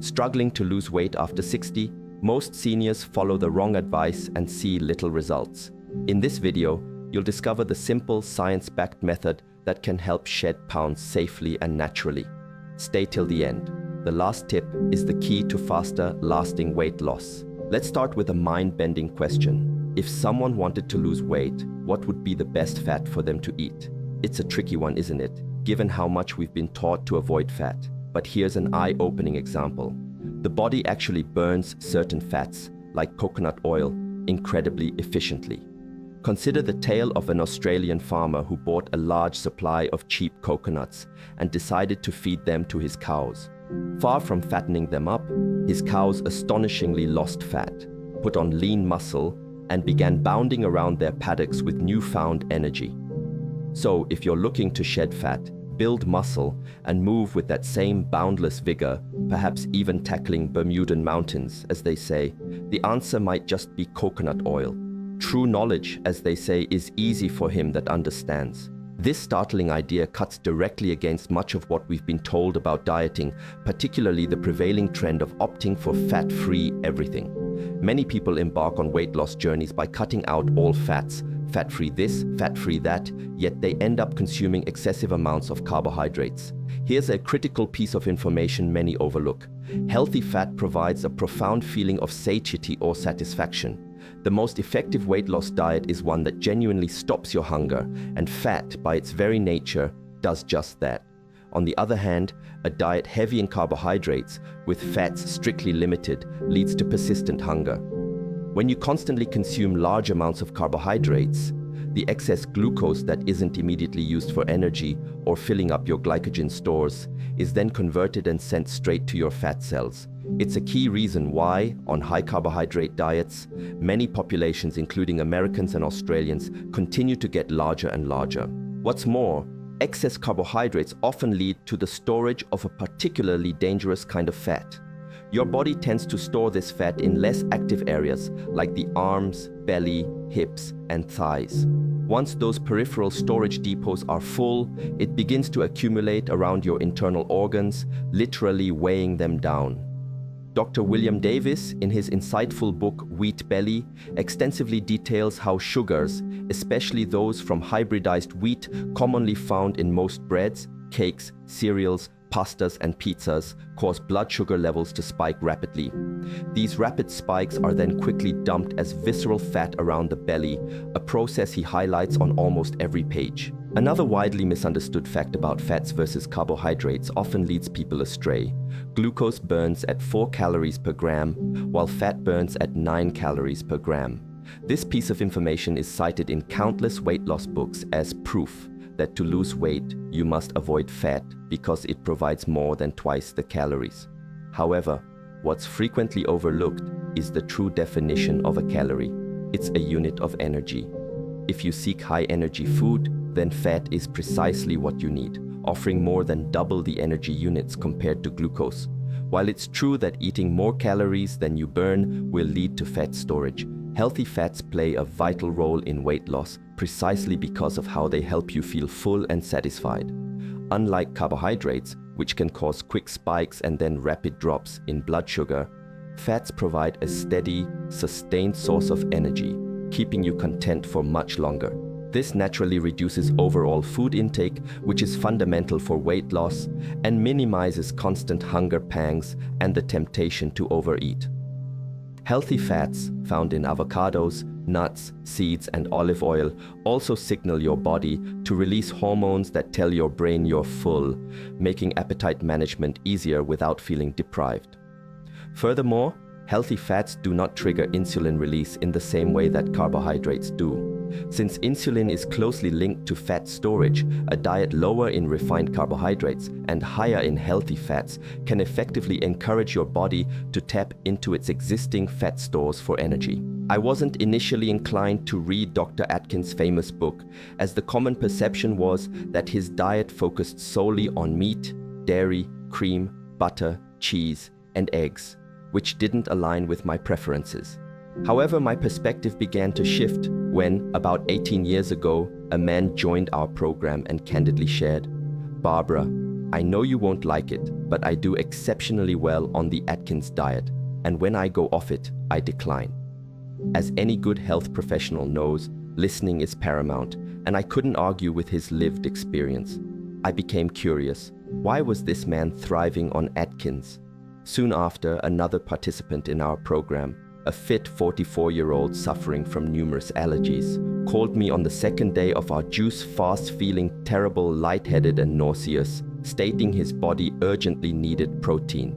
Struggling to lose weight after 60, most seniors follow the wrong advice and see little results. In this video, you'll discover the simple science-backed method that can help shed pounds safely and naturally. Stay till the end. The last tip is the key to faster, lasting weight loss. Let's start with a mind-bending question. If someone wanted to lose weight, what would be the best fat for them to eat? It's a tricky one, isn't it? Given how much we've been taught to avoid fat. But here's an eye-opening example. The body actually burns certain fats, like coconut oil, incredibly efficiently. Consider the tale of an Australian farmer who bought a large supply of cheap coconuts and decided to feed them to his cows. Far from fattening them up, his cows astonishingly lost fat, put on lean muscle, and began bounding around their paddocks with newfound energy. So, if you're looking to shed fat, build muscle, and move with that same boundless vigor, perhaps even tackling Bermudan mountains, as they say, the answer might just be coconut oil. True knowledge, as they say, is easy for him that understands. This startling idea cuts directly against much of what we've been told about dieting, particularly the prevailing trend of opting for fat-free everything. Many people embark on weight loss journeys by cutting out all fats, fat-free this, fat-free that, yet they end up consuming excessive amounts of carbohydrates. Here's a critical piece of information many overlook. Healthy fat provides a profound feeling of satiety or satisfaction. The most effective weight loss diet is one that genuinely stops your hunger, and fat, by its very nature, does just that. On the other hand, a diet heavy in carbohydrates, with fats strictly limited, leads to persistent hunger. When you constantly consume large amounts of carbohydrates, the excess glucose that isn't immediately used for energy or filling up your glycogen stores is then converted and sent straight to your fat cells. It's a key reason why, on high-carbohydrate diets, many populations, including Americans and Australians, continue to get larger and larger. What's more, excess carbohydrates often lead to the storage of a particularly dangerous kind of fat. Your body tends to store this fat in less active areas, like the arms, belly, hips, and thighs. Once those peripheral storage depots are full, it begins to accumulate around your internal organs, literally weighing them down. Dr. William Davis, in his insightful book Wheat Belly, extensively details how sugars, especially those from hybridized wheat commonly found in most breads, cakes, cereals, pastas, and pizzas, cause blood sugar levels to spike rapidly. These rapid spikes are then quickly dumped as visceral fat around the belly, a process he highlights on almost every page. Another widely misunderstood fact about fats versus carbohydrates often leads people astray. Glucose burns at 4 calories per gram, while fat burns at 9 calories per gram. This piece of information is cited in countless weight loss books as proof that to lose weight, you must avoid fat because it provides more than twice the calories. However, what's frequently overlooked is the true definition of a calorie. It's a unit of energy. If you seek high-energy food, then fat is precisely what you need, offering more than double the energy units compared to glucose. While it's true that eating more calories than you burn will lead to fat storage, healthy fats play a vital role in weight loss precisely because of how they help you feel full and satisfied. Unlike carbohydrates, which can cause quick spikes and then rapid drops in blood sugar, fats provide a steady, sustained source of energy, keeping you content for much longer. This naturally reduces overall food intake, which is fundamental for weight loss, and minimizes constant hunger pangs and the temptation to overeat. Healthy fats, found in avocados, nuts, seeds, and olive oil, also signal your body to release hormones that tell your brain you're full, making appetite management easier without feeling deprived. Furthermore, healthy fats do not trigger insulin release in the same way that carbohydrates do. Since insulin is closely linked to fat storage, a diet lower in refined carbohydrates and higher in healthy fats can effectively encourage your body to tap into its existing fat stores for energy. I wasn't initially inclined to read Dr. Atkins' famous book, as the common perception was that his diet focused solely on meat, dairy, cream, butter, cheese, and eggs, which didn't align with my preferences. However, my perspective began to shift when, about 18 years ago, a man joined our program and candidly shared, "Barbara, I know you won't like it, but I do exceptionally well on the Atkins diet, and when I go off it, I decline. As any good health professional knows, listening is paramount, and I couldn't argue with his lived experience. I became curious. Why was this man thriving on Atkins? Soon after, another participant in our program, a fit 44-year-old suffering from numerous allergies, called me on the second day of our juice fast feeling terrible, lightheaded and nauseous, stating his body urgently needed protein.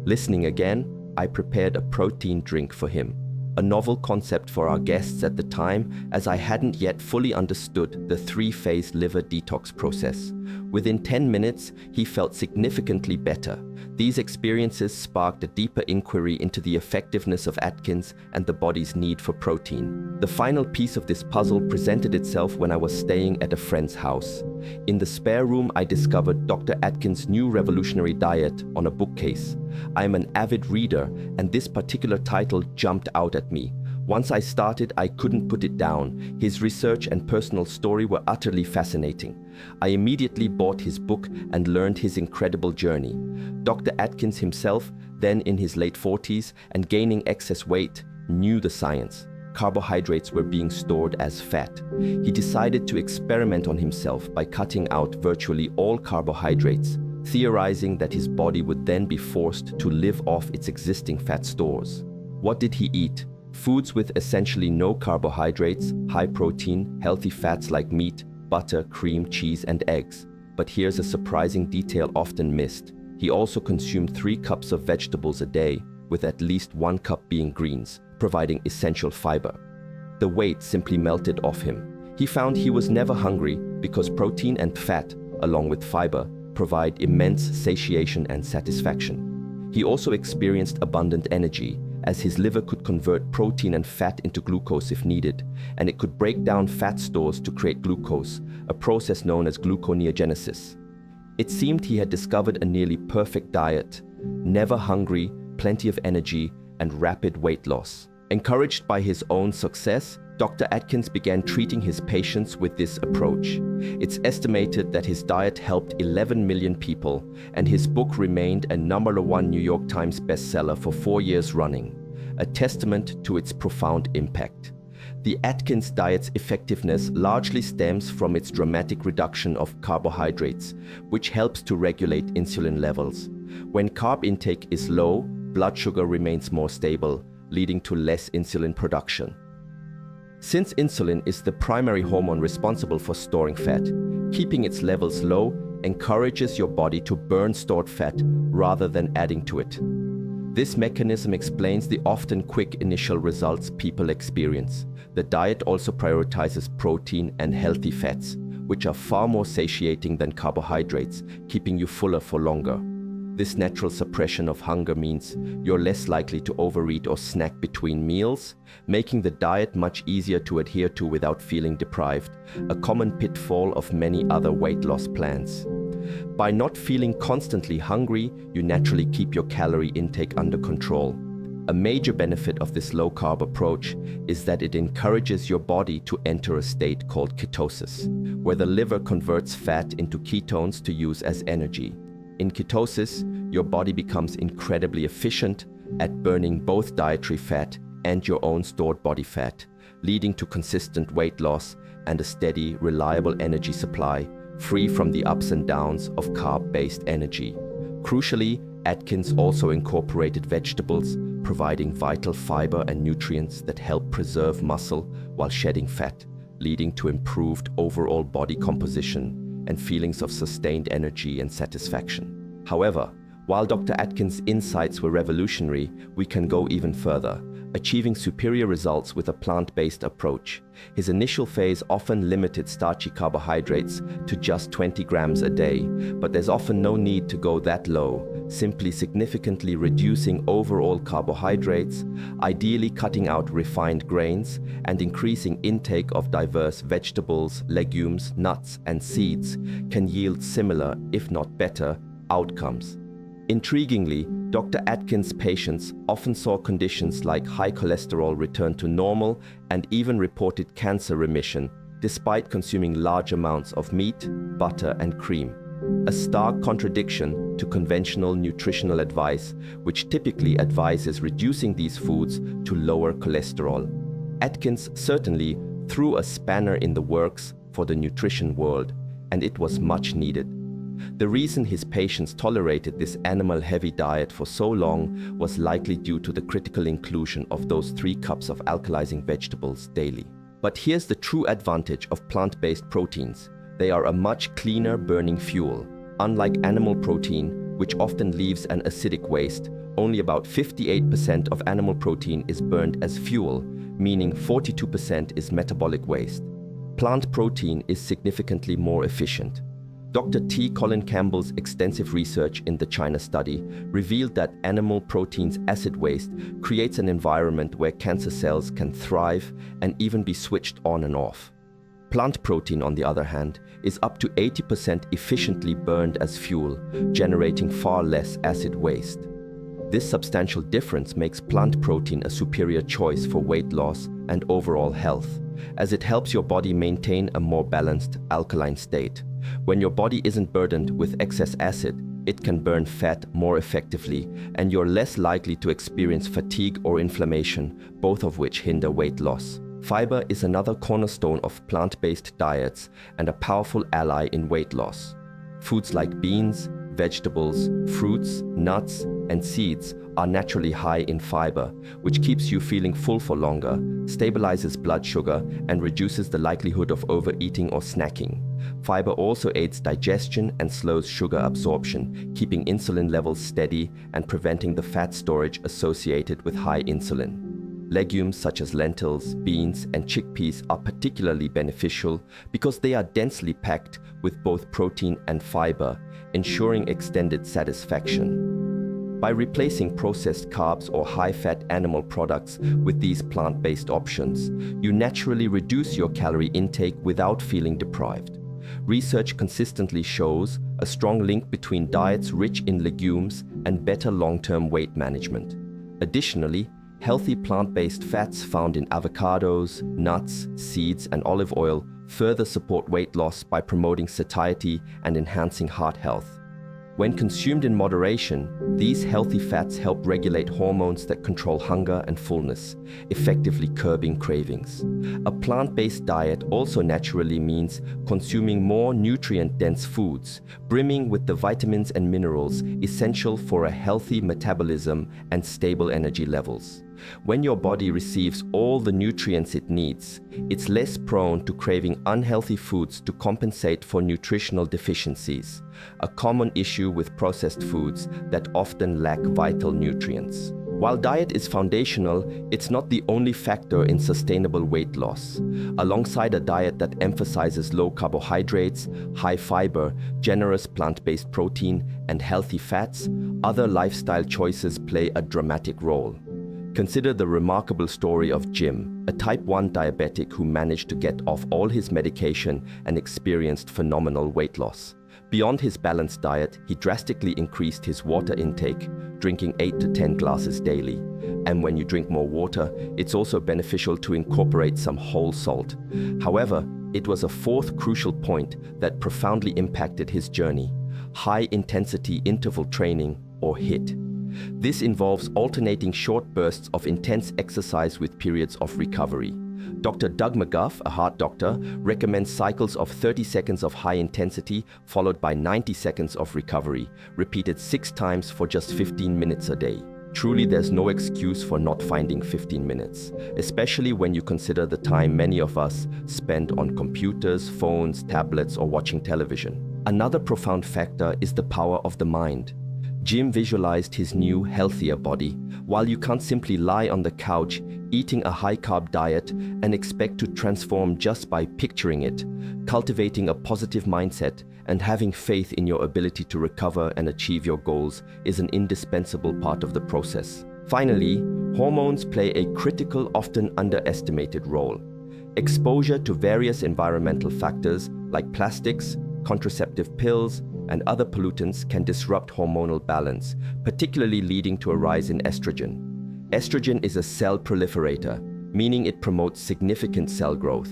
Listening again, I prepared a protein drink for him. A novel concept for our guests at the time, as I hadn't yet fully understood the three-phase liver detox process. Within 10 minutes, he felt significantly better. These experiences sparked a deeper inquiry into the effectiveness of Atkins and the body's need for protein. The final piece of this puzzle presented itself when I was staying at a friend's house. In the spare room, I discovered Dr. Atkins' new revolutionary diet on a bookcase. I am an avid reader, and this particular title jumped out at me. Once I started, I couldn't put it down. His research and personal story were utterly fascinating. I immediately bought his book and learned his incredible journey. Dr. Atkins himself, then in his late 40s and gaining excess weight, knew the science. Carbohydrates were being stored as fat. He decided to experiment on himself by cutting out virtually all carbohydrates, theorizing that his body would then be forced to live off its existing fat stores. What did he eat? Foods with essentially no carbohydrates, high protein, healthy fats like meat, butter, cream, cheese, and eggs. But here's a surprising detail often missed. He also consumed 3 cups of vegetables a day, with at least 1 cup being greens, providing essential fiber. The weight simply melted off him. He found he was never hungry because protein and fat, along with fiber, provide immense satiation and satisfaction. He also experienced abundant energy, as his liver could convert protein and fat into glucose if needed, and it could break down fat stores to create glucose, a process known as gluconeogenesis. It seemed he had discovered a nearly perfect diet, never hungry, plenty of energy, and rapid weight loss. Encouraged by his own success, Dr. Atkins began treating his patients with this approach. It's estimated that his diet helped 11 million people, and his book remained a #1 New York Times bestseller for 4 years running, a testament to its profound impact. The Atkins diet's effectiveness largely stems from its dramatic reduction of carbohydrates, which helps to regulate insulin levels. When carb intake is low, blood sugar remains more stable, leading to less insulin production. Since insulin is the primary hormone responsible for storing fat, keeping its levels low encourages your body to burn stored fat rather than adding to it. This mechanism explains the often quick initial results people experience. The diet also prioritizes protein and healthy fats, which are far more satiating than carbohydrates, keeping you fuller for longer. This natural suppression of hunger means you're less likely to overeat or snack between meals, making the diet much easier to adhere to without feeling deprived, a common pitfall of many other weight loss plans. By not feeling constantly hungry, you naturally keep your calorie intake under control. A major benefit of this low-carb approach is that it encourages your body to enter a state called ketosis, where the liver converts fat into ketones to use as energy. In ketosis, your body becomes incredibly efficient at burning both dietary fat and your own stored body fat, leading to consistent weight loss and a steady, reliable energy supply, free from the ups and downs of carb-based energy. Crucially, Atkins also incorporated vegetables, providing vital fiber and nutrients that help preserve muscle while shedding fat, leading to improved overall body composition and feelings of sustained energy and satisfaction. However, while Dr. Atkins' insights were revolutionary, we can go even further, achieving superior results with a plant-based approach. His initial phase often limited starchy carbohydrates to just 20 grams a day, but there's often no need to go that low, simply significantly reducing overall carbohydrates, ideally cutting out refined grains, and increasing intake of diverse vegetables, legumes, nuts, and seeds can yield similar, if not better, outcomes. Intriguingly, Dr. Atkins' patients often saw conditions like high cholesterol return to normal and even reported cancer remission, despite consuming large amounts of meat, butter, and cream. a stark contradiction to conventional nutritional advice, which typically advises reducing these foods to lower cholesterol. Atkins certainly threw a spanner in the works for the nutrition world, and it was much needed. The reason his patients tolerated this animal-heavy diet for so long was likely due to the critical inclusion of those 3 cups of alkalizing vegetables daily. But here's the true advantage of plant-based proteins. They are a much cleaner burning fuel. Unlike animal protein, which often leaves an acidic waste, only about 58% of animal protein is burned as fuel, meaning 42% is metabolic waste. Plant protein is significantly more efficient. Dr. T. Colin Campbell's extensive research in the China study revealed that animal protein's acid waste creates an environment where cancer cells can thrive and even be switched on and off. Plant protein, on the other hand, is up to 80% efficiently burned as fuel, generating far less acid waste. This substantial difference makes plant protein a superior choice for weight loss and overall health, as it helps your body maintain a more balanced alkaline state. When your body isn't burdened with excess acid, it can burn fat more effectively, and you're less likely to experience fatigue or inflammation, both of which hinder weight loss. Fiber is another cornerstone of plant-based diets and a powerful ally in weight loss. Foods like beans, vegetables, fruits, nuts, and seeds are naturally high in fiber, which keeps you feeling full for longer, stabilizes blood sugar, and reduces the likelihood of overeating or snacking. Fiber also aids digestion and slows sugar absorption, keeping insulin levels steady and preventing the fat storage associated with high insulin. Legumes such as lentils, beans, and chickpeas are particularly beneficial because they are densely packed with both protein and fiber, ensuring extended satisfaction. By replacing processed carbs or high-fat animal products with these plant-based options, you naturally reduce your calorie intake without feeling deprived. Research consistently shows a strong link between diets rich in legumes and better long-term weight management. Additionally, healthy plant-based fats found in avocados, nuts, seeds, and olive oil further support weight loss by promoting satiety and enhancing heart health. When consumed in moderation, these healthy fats help regulate hormones that control hunger and fullness, effectively curbing cravings. A plant-based diet also naturally means consuming more nutrient-dense foods, brimming with the vitamins and minerals essential for a healthy metabolism and stable energy levels. When your body receives all the nutrients it needs, it's less prone to craving unhealthy foods to compensate for nutritional deficiencies, a common issue with processed foods that often lack vital nutrients. While diet is foundational, it's not the only factor in sustainable weight loss. Alongside a diet that emphasizes low carbohydrates, high fiber, generous plant-based protein, and healthy fats, other lifestyle choices play a dramatic role. Consider the remarkable story of Jim, a type 1 diabetic who managed to get off all his medication and experienced phenomenal weight loss. Beyond his balanced diet, he drastically increased his water intake, drinking 8 to 10 glasses daily. And when you drink more water, it's also beneficial to incorporate some whole salt. However, it was a fourth crucial point that profoundly impacted his journey: high-intensity interval training, or HIIT. This involves alternating short bursts of intense exercise with periods of recovery. Dr. Doug McGuff, a heart doctor, recommends cycles of 30 seconds of high intensity followed by 90 seconds of recovery, repeated 6 times for just 15 minutes a day. Truly, there's no excuse for not finding 15 minutes, especially when you consider the time many of us spend on computers, phones, tablets, or watching television. Another profound factor is the power of the mind. Jim visualized his new, healthier body. While you can't simply lie on the couch, eating a high-carb diet, and expect to transform just by picturing it, cultivating a positive mindset and having faith in your ability to recover and achieve your goals is an indispensable part of the process. Finally, hormones play a critical, often underestimated role. Exposure to various environmental factors like plastics, contraceptive pills, and other pollutants can disrupt hormonal balance, particularly leading to a rise in estrogen. Estrogen is a cell proliferator, meaning it promotes significant cell growth.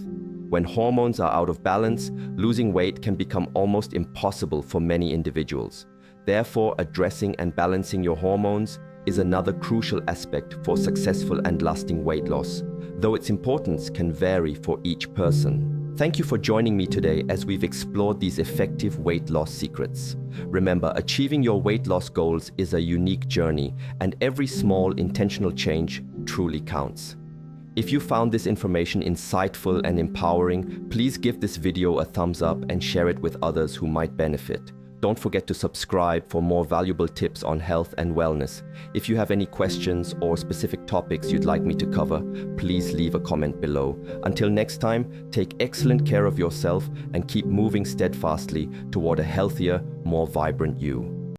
When hormones are out of balance, losing weight can become almost impossible for many individuals. Therefore, addressing and balancing your hormones is another crucial aspect for successful and lasting weight loss, though its importance can vary for each person. Thank you for joining me today as we've explored these effective weight loss secrets. Remember, achieving your weight loss goals is a unique journey, and every small intentional change truly counts. If you found this information insightful and empowering, please give this video a thumbs up and share it with others who might benefit. Don't forget to subscribe for more valuable tips on health and wellness. If you have any questions or specific topics you'd like me to cover, please leave a comment below. Until next time, take excellent care of yourself and keep moving steadfastly toward a healthier, more vibrant you.